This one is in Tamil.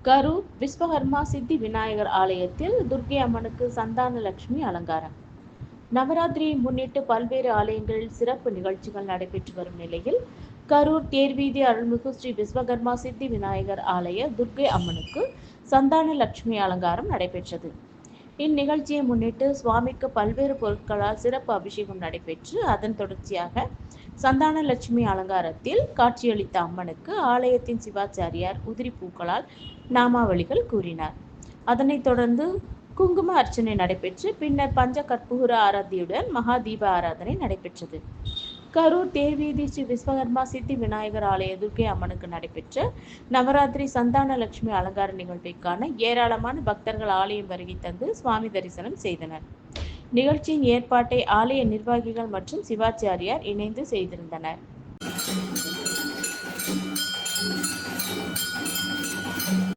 கரூர் விஸ்வகர்மா சித்தி விநாயகர் ஆலயத்தில் துர்க்கை அம்மனுக்கு சந்தான லட்சுமி அலங்காரம். நவராத்திரியை முன்னிட்டு பல்வேறு ஆலயங்களில் சிறப்பு நிகழ்ச்சிகள் நடைபெற்று வரும் நிலையில் கரூர் தேர்வீதி அருள்மிகு ஸ்ரீ விஸ்வகர்மா சித்தி விநாயகர் ஆலய துர்க்கை அம்மனுக்கு சந்தான லட்சுமி அலங்காரம் நடைபெற்றது. இந்நிகழ்ச்சியை முன்னிட்டு சுவாமிக்கு பல்வேறு பொருட்களால் சிறப்பு அபிஷேகம் நடைபெற்று அதன் தொடர்ச்சியாக சந்தான லட்சுமி அலங்காரத்தில் காட்சியளித்த அம்மனுக்கு ஆலயத்தின் சிவாச்சாரியார் உதிரி பூக்களால் நாமாவளிகள் கூறினார். அதனைத் தொடர்ந்து குங்கும அர்ச்சனை நடைபெற்று பின்னர் பஞ்ச கற்பூர ஆராத்தியுடன் மகா தீப ஆராதனை நடைபெற்றது. கரூர் தேர்வீதி ஸ்ரீ விஸ்வகர்மா சித்தி விநாயகர் ஆலய துர்க்கை அம்மனுக்கு நடைபெற்ற நவராத்திரி சந்தான லட்சுமி அலங்கார நிகழ்வை காண ஏராளமான பக்தர்கள் ஆலயம் வருகை தந்து சுவாமி தரிசனம் செய்தனர். நிகழ்ச்சியின் ஏற்பாட்டை ஆலய நிர்வாகிகள் மற்றும் சிவாச்சாரியார் இணைந்து செய்திருந்தனர்.